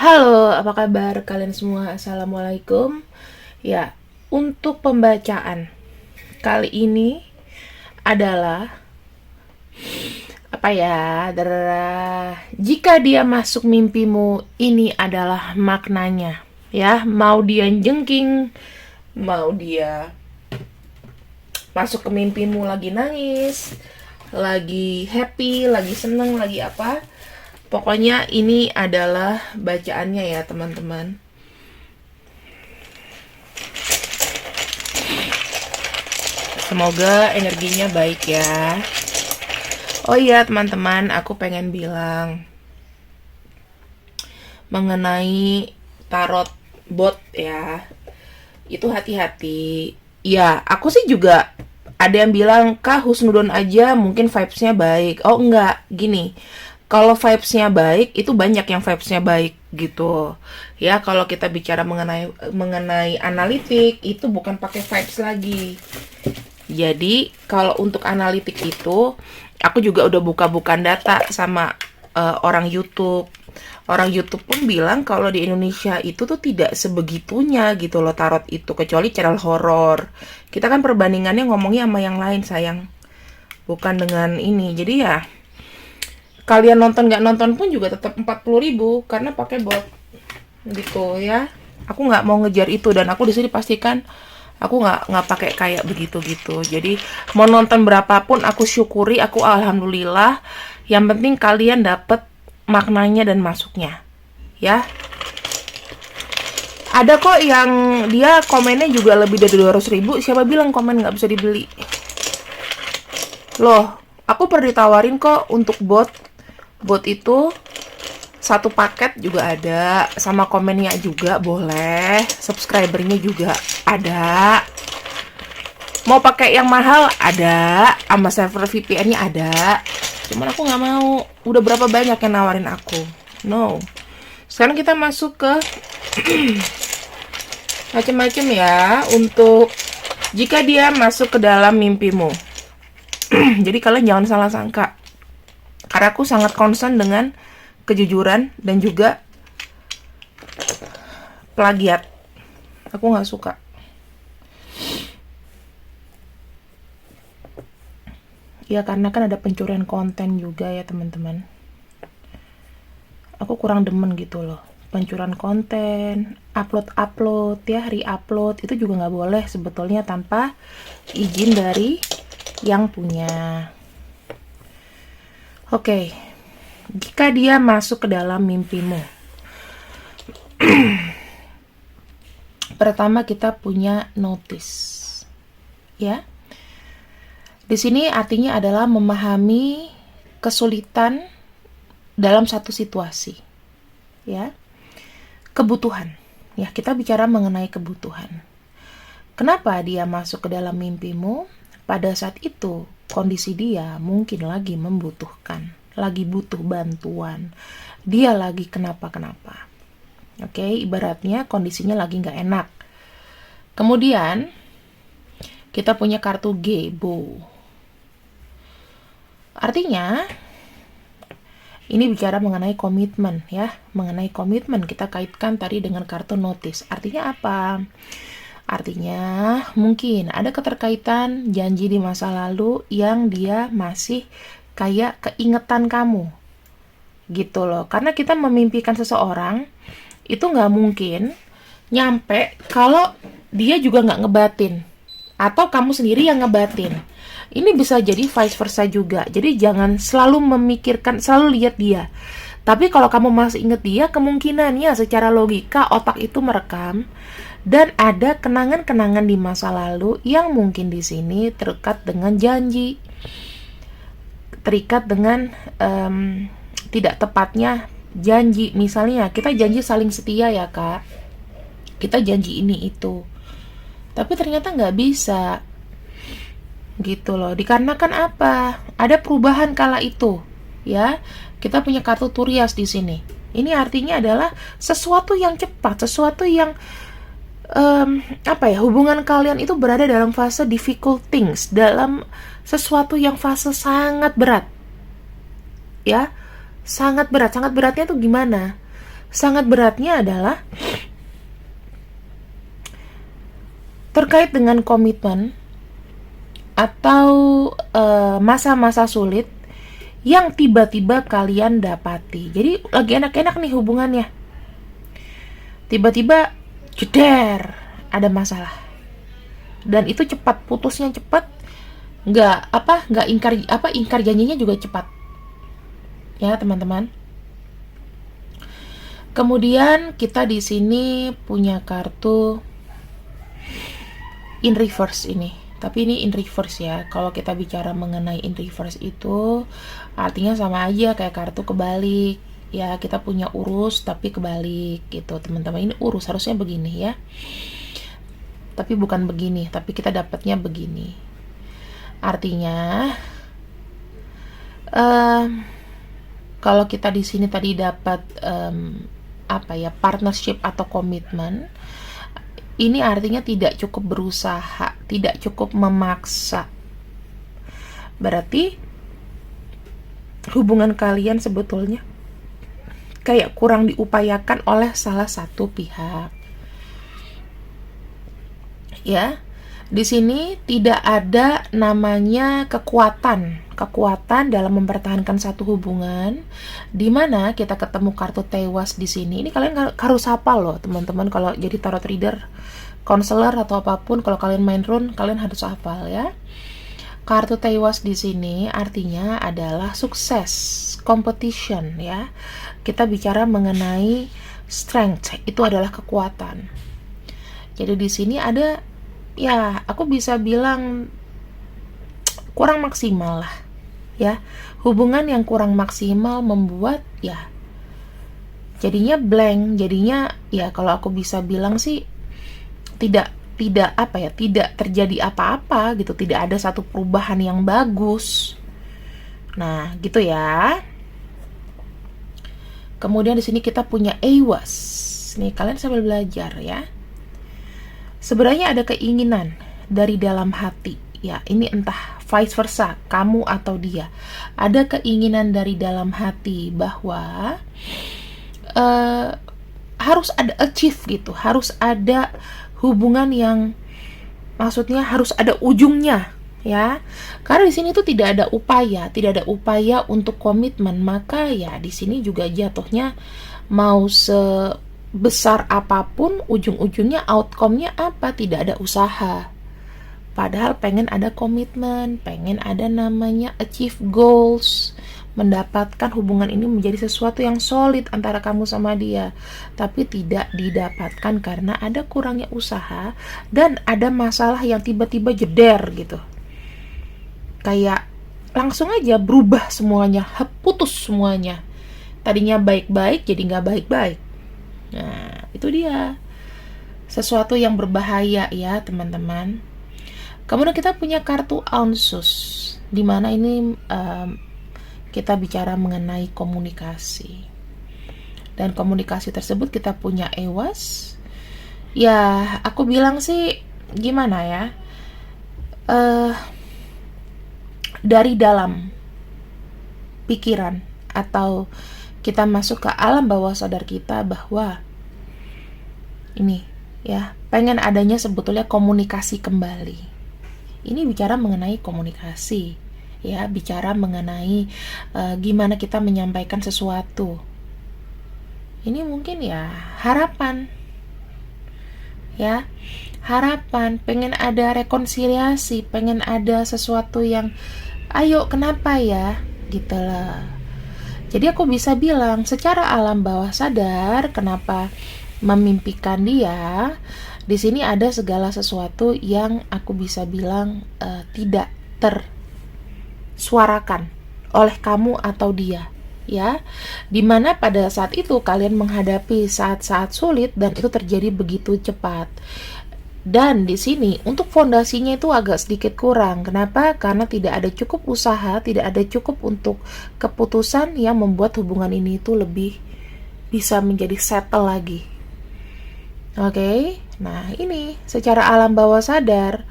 Halo, apa kabar kalian semua? Assalamualaikum. Ya, untuk pembacaan kali ini adalah apa ya? Jika dia masuk mimpimu, ini adalah maknanya. Ya, mau dia jengking, mau dia masuk ke mimpimu lagi nangis, lagi happy, lagi seneng, lagi apa? Pokoknya ini adalah bacaannya ya teman-teman. Semoga energinya baik ya. Oh iya teman-teman, aku pengen bilang mengenai tarot bot ya. Itu hati-hati. Ya, aku sih juga ada yang bilang, Kak Husnudon aja mungkin vibes-nya baik. Oh enggak, gini. Kalau vibes-nya baik, itu banyak yang vibes-nya baik gitu. Ya, kalau kita bicara mengenai analitik, itu bukan pakai vibes lagi. Jadi, kalau untuk analitik itu, aku juga udah buka-bukaan data sama orang YouTube. Orang YouTube pun bilang kalau di Indonesia itu tuh tidak sebegitunya gitu loh tarot itu, kecuali channel horor. Kita kan perbandingannya ngomongnya sama yang lain sayang, bukan dengan ini. Jadi ya kalian nonton nggak nonton pun juga tetap 40.000 karena pakai bot gitu ya. Aku nggak mau ngejar itu dan aku di sini pastikan aku nggak pakai kayak begitu gitu. Jadi mau nonton berapapun aku syukuri, aku alhamdulillah. Yang penting kalian dapet maknanya dan masuknya ya. Ada kok yang dia komennya juga lebih dari 200.000. Siapa bilang komen nggak bisa dibeli loh? Aku pernah ditawarin kok untuk bot itu satu paket juga ada, sama komennya juga boleh, subscribernya juga ada. Mau pakai yang mahal ada, sama server VPN-nya ada. Cuman aku nggak mau. Udah berapa banyak yang nawarin aku. No. Sekarang kita masuk ke macam-macam ya. Untuk jika dia masuk ke dalam mimpimu. Jadi kalian jangan salah sangka. Karena aku sangat concern dengan kejujuran dan juga plagiat. Aku nggak suka. Ya karena kan ada pencurian konten juga ya teman-teman. Aku kurang demen gitu loh. Pencurian konten, upload ya, re-upload itu juga nggak boleh sebetulnya tanpa izin dari yang punya. Oke, jika dia masuk ke dalam mimpimu, pertama kita punya notice, ya. Di sini artinya adalah memahami kesulitan dalam satu situasi, ya. Kebutuhan, ya kita bicara mengenai kebutuhan. Kenapa dia masuk ke dalam mimpimu? Pada saat itu kondisi dia mungkin lagi membutuhkan, lagi butuh bantuan, dia lagi kenapa-kenapa. Oke, ibaratnya kondisinya lagi nggak enak. Kemudian kita punya kartu Gebo. Artinya ini bicara mengenai komitmen ya, mengenai komitmen kita kaitkan tadi dengan kartu notice. Artinya apa? Artinya mungkin ada keterkaitan janji di masa lalu yang dia masih kayak keingetan kamu gitu loh. Karena kita memimpikan seseorang itu nggak mungkin nyampe kalau dia juga nggak ngebatin atau kamu sendiri yang ngebatin. Ini bisa jadi vice versa juga. Jadi jangan selalu memikirkan, selalu lihat dia. Tapi kalau kamu masih inget dia, kemungkinannya secara logika otak itu merekam dan ada kenangan-kenangan di masa lalu yang mungkin di sini terikat dengan janji, terikat dengan tidak tepatnya janji. Misalnya kita janji saling setia ya kak, kita janji ini itu, tapi ternyata nggak bisa gitu loh. Dikarenakan apa? Ada perubahan kala itu ya. Kita punya kartu Turias di sini. Ini artinya adalah sesuatu yang cepat, sesuatu yang hubungan kalian itu berada dalam fase difficult things, dalam sesuatu yang fase sangat berat ya, sangat berat. Sangat beratnya tuh gimana? sangat beratnya adalah terkait dengan komitmen atau masa-masa sulit yang tiba-tiba kalian dapati. Jadi lagi enak-enak nih hubungannya, tiba-tiba jeder ada masalah, dan itu cepat, putusnya cepat, nggak ingkar janjinya juga cepat, ya teman-teman. Kemudian kita di sini punya kartu in reverse ini. Tapi ini in reverse ya. Kalau kita bicara mengenai in reverse itu artinya sama aja kayak kartu kebalik. Ya, kita punya urus tapi kebalik gitu, teman-teman. Ini urus harusnya begini ya. Tapi bukan begini, tapi kita dapatnya begini. Artinya kalau kita di sini tadi dapat partnership atau komitmen, ini artinya tidak cukup berusaha, tidak cukup memaksa. Berarti hubungan kalian sebetulnya kayak kurang diupayakan oleh salah satu pihak. Ya, di sini tidak ada namanya kekuatan dalam mempertahankan satu hubungan, di mana kita ketemu kartu tewas di sini. Ini kalian harus hafal loh, teman-teman. Kalau jadi tarot reader, konselor atau apapun, kalau kalian main rune, kalian harus hafal ya. Kartu tewas di sini artinya adalah sukses, competition ya. Kita bicara mengenai strength, itu adalah kekuatan. Jadi di sini ada, ya aku bisa bilang kurang maksimal lah ya. Hubungan yang kurang maksimal membuat ya jadinya blank, jadinya ya kalau aku bisa bilang sih tidak terjadi apa-apa gitu, tidak ada satu perubahan yang bagus. Nah gitu ya. Kemudian di sini kita punya Awas nih, kalian sambil belajar ya. Sebenarnya ada keinginan dari dalam hati, ya ini entah vice versa, kamu atau dia. Ada keinginan dari dalam hati bahwa harus ada achieve gitu, harus ada hubungan yang maksudnya harus ada ujungnya, ya. Karena di sini tuh tidak ada upaya untuk komitmen, maka ya di sini juga jatuhnya mau besar apapun, ujung-ujungnya outcome-nya apa? Tidak ada usaha. Padahal pengen ada komitmen, pengen ada namanya achieve goals, mendapatkan hubungan ini menjadi sesuatu yang solid antara kamu sama dia. Tapi tidak didapatkan karena ada kurangnya usaha dan ada masalah yang tiba-tiba jeder gitu. Kayak langsung aja berubah semuanya, putus semuanya. Tadinya baik-baik jadi nggak baik-baik. Nah, itu dia. Sesuatu yang berbahaya ya, teman-teman. Kemudian kita punya kartu Aunsus, di mana ini kita bicara mengenai komunikasi. Dan komunikasi tersebut kita punya Awas. Ya, aku bilang sih gimana ya? Dari dalam pikiran atau kita masuk ke alam bawah sadar kita bahwa ini ya, pengen adanya sebetulnya komunikasi kembali. Ini bicara mengenai komunikasi, ya, bicara mengenai gimana kita menyampaikan sesuatu. Ini mungkin ya harapan, ya, harapan, pengen ada rekonsiliasi, pengen ada sesuatu yang, ayo kenapa ya, gitu lah. Jadi aku bisa bilang secara alam bawah sadar, kenapa memimpikan dia. Di sini ada segala sesuatu yang aku bisa bilang tidak tersuarakan oleh kamu atau dia, ya. Dimana pada saat itu kalian menghadapi saat-saat sulit dan itu terjadi begitu cepat. Dan di sini untuk fondasinya itu agak sedikit kurang. Kenapa? Karena tidak ada cukup usaha, tidak ada cukup untuk keputusan yang membuat hubungan ini itu lebih bisa menjadi settle lagi. Oke, nah ini secara alam bawah sadar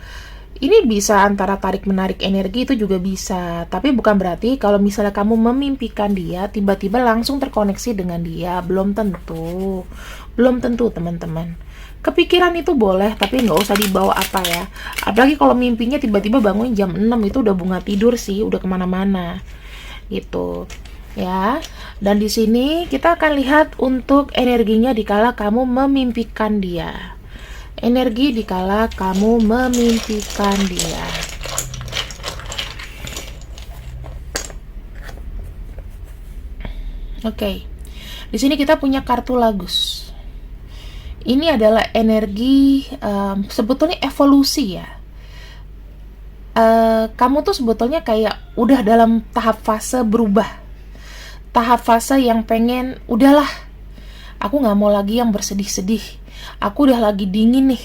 Ini bisa antara tarik-menarik energi, itu juga bisa. Tapi bukan berarti kalau misalnya kamu memimpikan dia, tiba-tiba langsung terkoneksi dengan dia. Belum tentu. Belum tentu, teman-teman. Kepikiran itu boleh, tapi nggak usah dibawa apa ya. Apalagi kalau mimpinya tiba-tiba bangun jam 6, itu udah bunga tidur sih, udah kemana-mana. Gitu. Ya. Dan di sini kita akan lihat untuk energinya dikala kamu memimpikan dia. Energi dikala kamu memimpikan dia. Oke. Di sini kita punya kartu Lagus. Ini adalah energi sebetulnya evolusi ya. Kamu tuh sebetulnya kayak udah dalam tahap fase berubah. Tahap fase yang pengen, udahlah, aku gak mau lagi yang bersedih-sedih. Aku udah lagi dingin nih.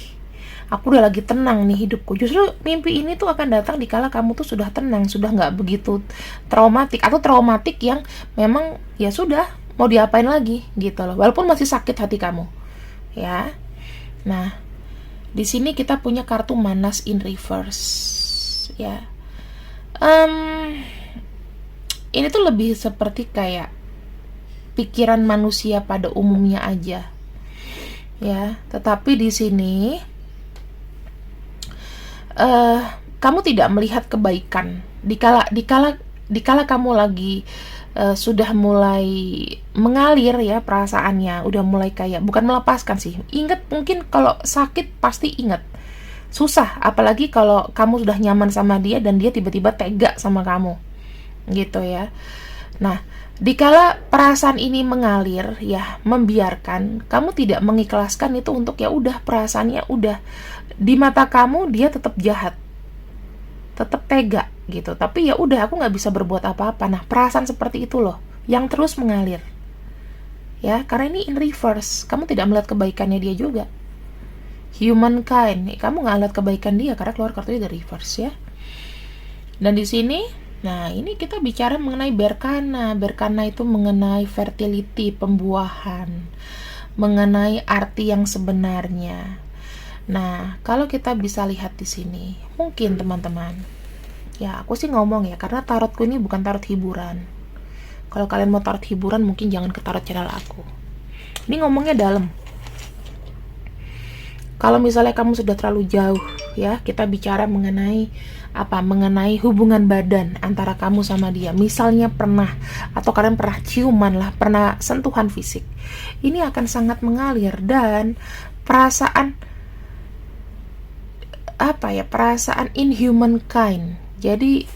Aku udah lagi tenang nih hidupku. Justru mimpi ini tuh akan datang dikala kamu tuh sudah tenang, sudah gak begitu traumatik. Atau traumatik yang memang ya sudah, mau diapain lagi gitu loh. Walaupun masih sakit hati kamu. Ya. Nah, di sini kita punya kartu Manas in reverse. Ya. Ini tuh lebih seperti kayak pikiran manusia pada umumnya aja. Ya, tetapi di sini kamu tidak melihat kebaikan dikala kamu lagi sudah mulai mengalir ya perasaannya, udah mulai kayak bukan melepaskan sih. Ingat, mungkin kalau sakit pasti ingat. Susah, apalagi kalau kamu sudah nyaman sama dia dan dia tiba-tiba tega sama kamu. Gitu ya. Nah, dikala perasaan ini mengalir ya, membiarkan, kamu tidak mengikhlaskan itu untuk ya udah, perasaannya udah di mata kamu dia tetap jahat, tetap tega gitu. Tapi ya udah, aku nggak bisa berbuat apa-apa. Nah, perasaan seperti itu loh yang terus mengalir. Ya, karena ini in reverse, kamu tidak melihat kebaikannya dia juga. Humankind, kamu nggak lihat kebaikan dia karena keluar kartunya dari reverse ya. Dan di sini, nah ini kita bicara mengenai Berkana. Berkana itu mengenai fertility, pembuahan, mengenai arti yang sebenarnya. Nah, kalau kita bisa lihat di sini, mungkin teman-teman, ya aku sih ngomong ya, karena tarotku ini bukan tarot hiburan. Kalau kalian mau tarot hiburan, mungkin jangan ke tarot channel aku. Ini ngomongnya dalam. Kalau misalnya kamu sudah terlalu jauh, ya, kita bicara mengenai apa? Mengenai hubungan badan antara kamu sama dia. Misalnya pernah, atau kalian pernah ciuman lah, pernah sentuhan fisik. Ini akan sangat mengalir dan perasaan apa ya? Perasaan inhuman kind. Jadi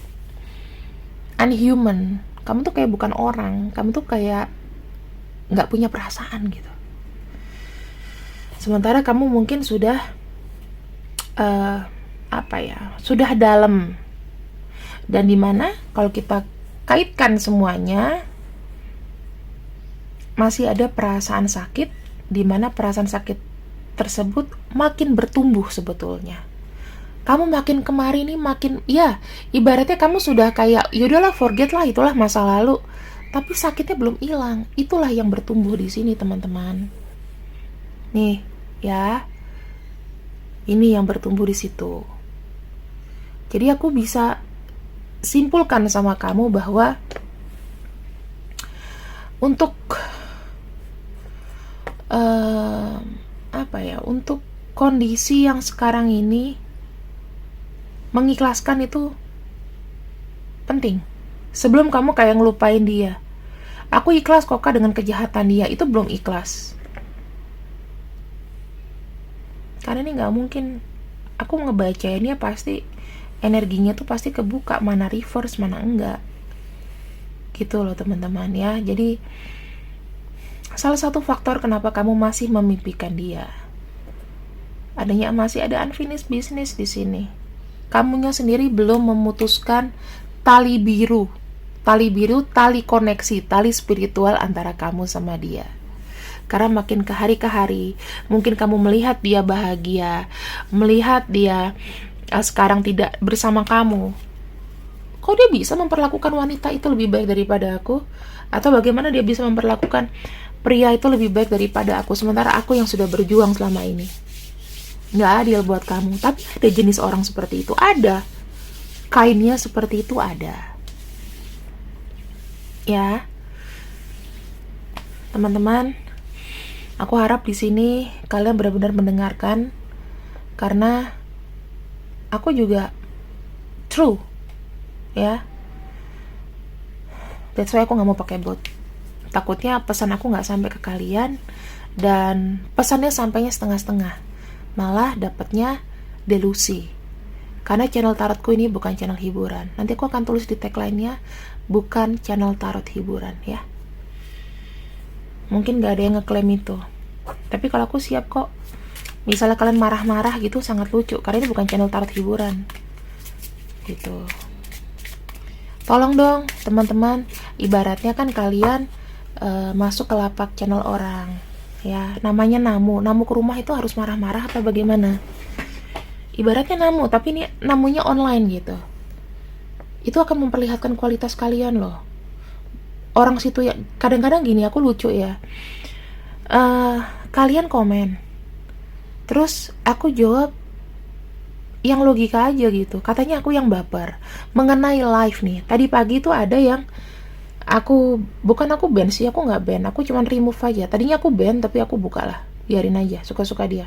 unhuman. Kamu tuh kayak bukan orang. Kamu tuh kayak nggak punya perasaan gitu. Sementara kamu mungkin sudah apa ya, sudah dalam. Dan dimana kalau kita kaitkan semuanya, masih ada perasaan sakit, dimana perasaan sakit tersebut makin bertumbuh sebetulnya. Kamu makin kemari nih makin, ya ibaratnya kamu sudah kayak, yaudahlah forget lah, itulah masa lalu. Tapi sakitnya belum hilang. Itulah yang bertumbuh di sini teman-teman. Nih, ya, ini yang bertumbuh di situ. Jadi aku bisa simpulkan sama kamu bahwa untuk apa ya, untuk kondisi yang sekarang ini, mengikhlaskan itu penting. Sebelum kamu kayak ngelupain dia. Aku ikhlas kok Kak dengan kejahatan dia, itu belum ikhlas. Karena ini nggak mungkin, aku ngebacainnya pasti energinya tuh pasti kebuka, mana reverse mana enggak gitu loh teman-teman ya. Jadi salah satu faktor kenapa kamu masih memimpikan dia, adanya masih ada unfinished business di sini. Kamunya sendiri belum memutuskan tali biru, tali koneksi, tali spiritual antara kamu sama dia. Karena makin ke hari, mungkin kamu melihat dia bahagia, melihat dia sekarang tidak bersama kamu. Kok dia bisa memperlakukan wanita itu lebih baik daripada aku? Atau bagaimana dia bisa memperlakukan pria itu lebih baik daripada aku, sementara aku yang sudah berjuang selama ini? nggak adil buat kamu. Tapi ada jenis orang seperti itu, ada kainnya seperti itu, ada. Ya, teman-teman, aku harap di sini kalian benar-benar mendengarkan, karena aku juga true, ya. That's why aku nggak mau pakai bot. Takutnya pesan aku nggak sampai ke kalian, dan pesannya sampainya setengah-setengah, malah dapatnya delusi. Karena channel tarotku ini bukan channel hiburan. Nanti aku akan tulis di tagline-nya, bukan channel tarot hiburan, ya. Mungkin gak ada yang ngeklaim itu, tapi kalau aku siap kok. Misalnya kalian marah-marah gitu, sangat lucu, karena ini bukan channel tarot hiburan gitu. Tolong dong teman-teman, ibaratnya kan kalian masuk ke lapak channel orang, ya, namanya namu ke rumah itu harus marah-marah apa bagaimana? Ibaratnya namu, tapi ini namunya online gitu. Itu akan memperlihatkan kualitas kalian loh. Orang situ ya, kadang-kadang gini, aku lucu ya. Kalian komen, terus aku jawab yang logika aja gitu. Katanya aku yang baper mengenai live nih. Tadi pagi tuh ada yang bukan aku ban sih, aku nggak ban, aku cuman remove aja. Tadinya aku ban, tapi aku buka lah, biarin aja, suka-suka dia.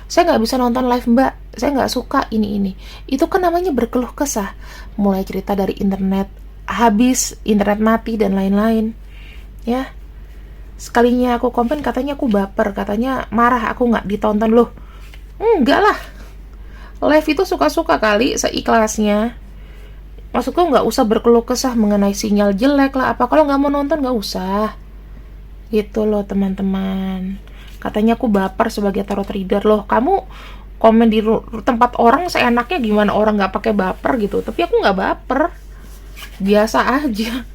Saya nggak bisa nonton live mbak, saya nggak suka ini. Itu kan namanya berkeluh kesah, mulai cerita dari internet habis, internet mati, dan lain-lain, ya. Sekalinya aku komen katanya aku baper, katanya marah aku nggak ditonton. Loh, enggak lah, live itu suka-suka kali, seikhlasnya. Maksudku nggak usah berkeluh kesah mengenai sinyal jelek lah apa. Kalau nggak mau nonton nggak usah, gitu loh teman-teman. Katanya aku baper sebagai tarot reader. Loh, kamu komen di tempat orang seenaknya gimana, orang nggak pakai baper gitu. Tapi aku nggak baper, biasa aja.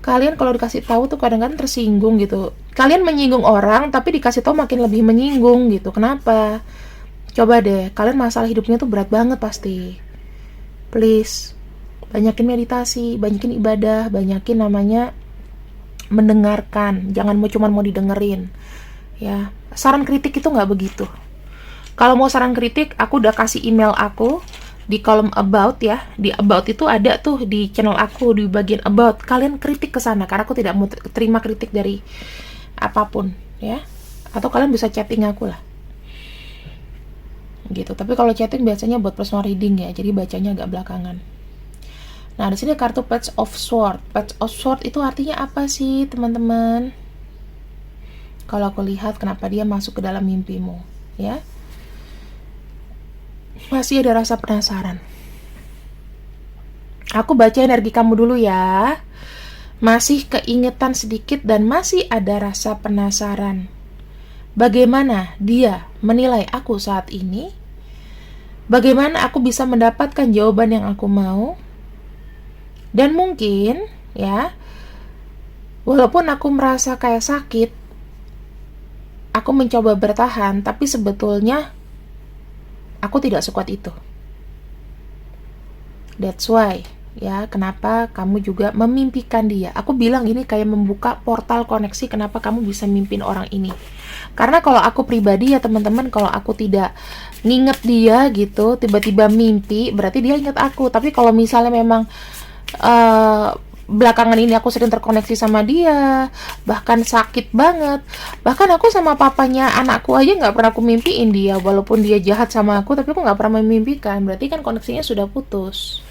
Kalian kalau dikasih tahu tuh kadang-kadang tersinggung gitu. Kalian menyinggung orang, tapi dikasih tahu makin lebih menyinggung gitu. Kenapa? Coba deh, kalian masalah hidupnya tuh berat banget pasti. Please, banyakin meditasi, banyakin ibadah, banyakin namanya mendengarkan. Jangan cuma mau didengerin. Ya, saran kritik itu nggak begitu. Kalau mau saran kritik, aku udah kasih email aku di kolom about, ya. Di about itu ada tuh di channel aku, di bagian about. Kalian kritik ke sana, karena aku tidak mau terima kritik dari apapun, ya. Atau kalian bisa chatting aku lah, gitu. Tapi kalau chatting biasanya buat personal reading ya, jadi bacanya agak belakangan. Nah, di sini kartu Page of Sword. Page of Sword itu artinya apa sih, teman-teman? Kalau aku lihat kenapa dia masuk ke dalam mimpimu, ya. Masih ada rasa penasaran. Aku baca energi kamu dulu ya. Masih keingetan sedikit dan masih ada rasa penasaran. Bagaimana dia menilai aku saat ini? Bagaimana aku bisa mendapatkan jawaban yang aku mau? Dan mungkin, ya, walaupun aku merasa kayak sakit, aku mencoba bertahan, tapi sebetulnya aku tidak sekuat itu. That's why, ya, kenapa kamu juga memimpikan dia. Aku bilang ini kayak membuka portal koneksi, kenapa kamu bisa mimpin orang ini. Karena kalau aku pribadi ya teman-teman, kalau aku tidak nginget dia gitu, tiba-tiba mimpi, berarti dia inget aku. Tapi kalau misalnya memang belakangan ini aku sering terkoneksi sama dia, bahkan sakit banget, bahkan aku sama papanya anakku aja nggak pernah aku mimpiin dia, walaupun dia jahat sama aku, tapi aku nggak pernah memimpikan. Berarti kan koneksinya sudah putus,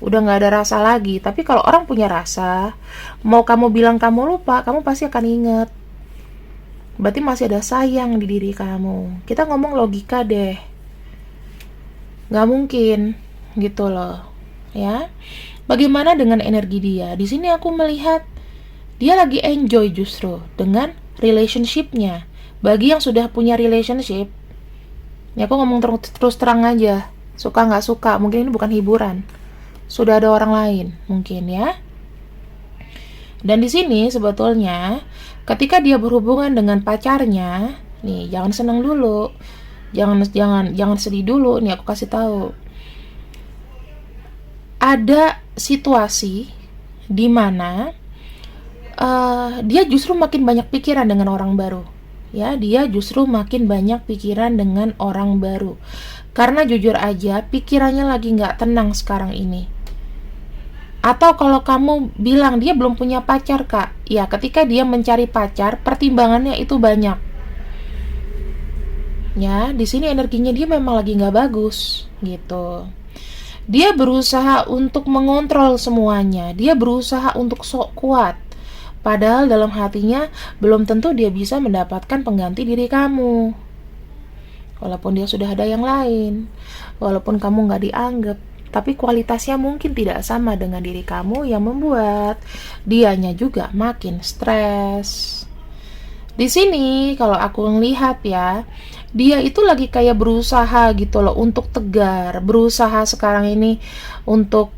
udah nggak ada rasa lagi. Tapi kalau orang punya rasa, mau kamu bilang kamu lupa, kamu pasti akan inget. Berarti masih ada sayang di diri kamu. Kita ngomong logika deh, nggak mungkin gitu loh, ya. Bagaimana dengan energi dia? Di sini aku melihat dia lagi enjoy justru dengan relationship-nya. Bagi yang sudah punya relationship, ya aku ngomong terus terang aja, suka nggak suka, mungkin ini bukan hiburan. Sudah ada orang lain, mungkin ya. Dan di sini sebetulnya, ketika dia berhubungan dengan pacarnya, nih jangan senang dulu, jangan sedih dulu. Nih aku kasih tahu. Ada situasi di mana dia justru makin banyak pikiran dengan orang baru, Ya, dia justru makin banyak pikiran dengan orang baru. Karena jujur aja, pikirannya lagi nggak tenang sekarang ini. Atau kalau kamu bilang dia belum punya pacar, Kak, ya ketika dia mencari pacar, pertimbangannya itu banyak. Ya, di sini energinya dia memang lagi nggak bagus, gitu. Dia berusaha untuk mengontrol semuanya. Dia berusaha untuk sok kuat. Padahal dalam hatinya belum tentu dia bisa mendapatkan pengganti diri kamu. Walaupun dia sudah ada yang lain, walaupun kamu nggak dianggap, tapi kualitasnya mungkin tidak sama dengan diri kamu yang membuat dianya juga makin stres. Di sini kalau aku ngelihat ya, dia itu lagi kayak berusaha gitu loh untuk tegar, berusaha sekarang ini untuk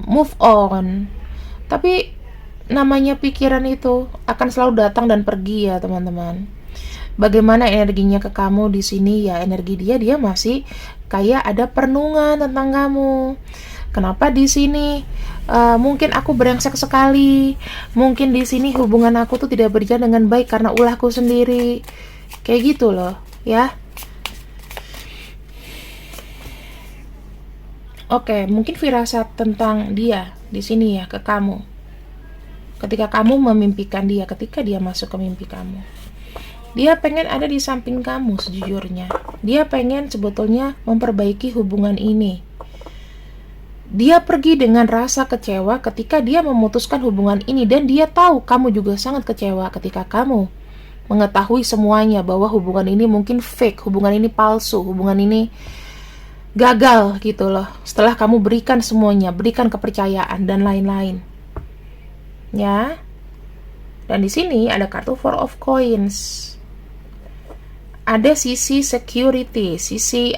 move on. Tapi namanya pikiran itu akan selalu datang dan pergi ya teman-teman. Bagaimana energinya ke kamu di sini ya, energi dia masih kayak ada perenungan tentang kamu. Kenapa di sini mungkin aku brengsek sekali, mungkin di sini hubungan aku tuh tidak berjalan dengan baik karena ulahku sendiri, kayak gitu loh ya. Oke, mungkin firasat tentang dia di sini ya ke kamu. Ketika kamu memimpikan dia, ketika dia masuk ke mimpi kamu, dia pengen ada di samping kamu sejujurnya. Dia pengen sebetulnya memperbaiki hubungan ini. Dia pergi dengan rasa kecewa ketika dia memutuskan hubungan ini, dan dia tahu kamu juga sangat kecewa ketika kamu mengetahui semuanya bahwa hubungan ini mungkin fake, hubungan ini palsu, hubungan ini gagal gitu loh. Setelah kamu berikan semuanya, berikan kepercayaan dan lain-lain. Ya. Dan di sini ada kartu Four of Coins. Ada sisi security, sisi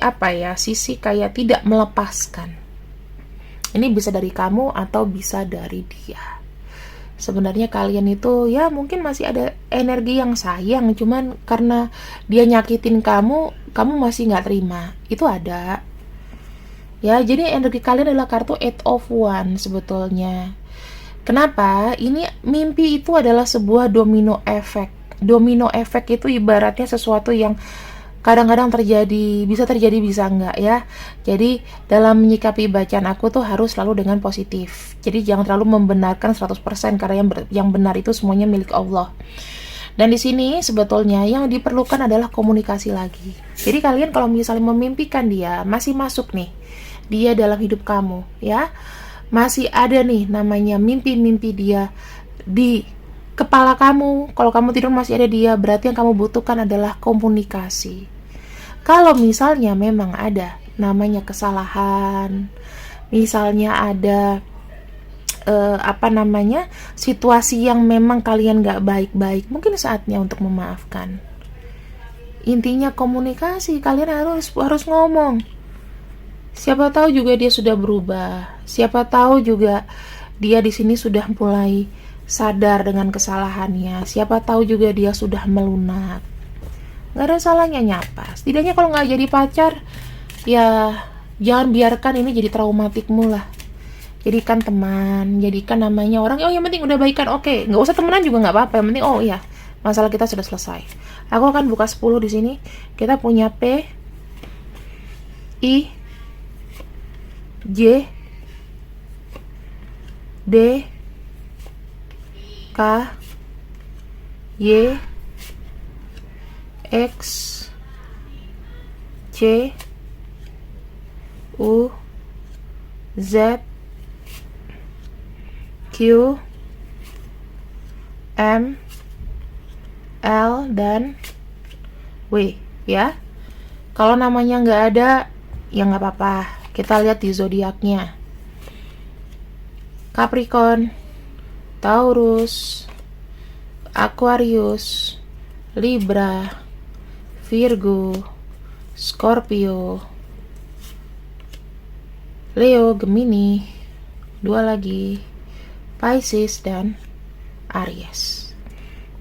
sisi kayak tidak melepaskan. Ini bisa dari kamu atau bisa dari dia. Sebenarnya kalian itu ya mungkin masih ada energi yang sayang, cuman karena dia nyakitin kamu masih nggak terima. Itu ada. Ya, jadi energi kalian adalah kartu Eight of Wands sebetulnya. Kenapa? Ini mimpi itu adalah sebuah domino effect. Domino effect itu ibaratnya sesuatu yang kadang-kadang bisa terjadi bisa enggak ya. Jadi dalam menyikapi bacaan aku tuh harus selalu dengan positif. Jadi jangan terlalu membenarkan 100% karena yang benar itu semuanya milik Allah. Dan di sini sebetulnya yang diperlukan adalah komunikasi lagi. Jadi kalian kalau misalnya memimpikan dia, masih masuk nih dia dalam hidup kamu ya. Masih ada nih namanya mimpi-mimpi dia di kepala kamu. Kalau kamu tidur masih ada dia, berarti yang kamu butuhkan adalah komunikasi. Kalau misalnya memang ada namanya kesalahan, misalnya ada situasi yang memang kalian gak baik-baik, mungkin saatnya untuk memaafkan. Intinya komunikasi, kalian harus ngomong. Siapa tahu juga dia sudah berubah. Siapa tahu juga dia di sini sudah mulai sadar dengan kesalahannya. Siapa tahu juga dia sudah melunak. Gak ada salahnya nyapa. Setidaknya kalau gak jadi pacar, ya jangan biarkan ini jadi traumatikmu lah. Jadikan teman, jadikan namanya orang, oh yang penting udah baikan, oke. Gak usah temenan juga gak apa-apa. Yang penting, oh iya, masalah kita sudah selesai. Aku akan buka 10 di sini. Kita punya P, I, J, D, K, Y, X, C, U, Z, Q, M, L, dan W ya. Kalau namanya nggak ada, ya nggak apa-apa. Kita lihat di zodiaknya. Capricorn, Taurus, Aquarius, Libra, Virgo, Scorpio, Leo, Gemini, 2 lagi, Pisces, dan Aries.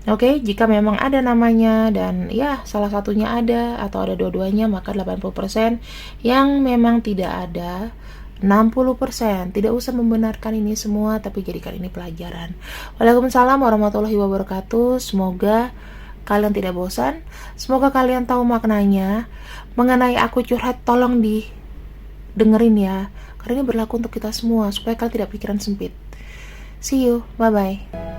Oke, jika memang ada namanya dan ya salah satunya ada atau ada dua-duanya, maka 80%. Yang memang tidak ada 60%. Tidak usah membenarkan ini semua, tapi jadikan ini pelajaran. Waalaikumsalam warahmatullahi wabarakatuh. Semoga kalian tidak bosan. Semoga kalian tahu maknanya. Mengenai aku curhat, tolong dengerin ya. Karena ini berlaku untuk kita semua, supaya kalian tidak pikiran sempit. See you, bye-bye.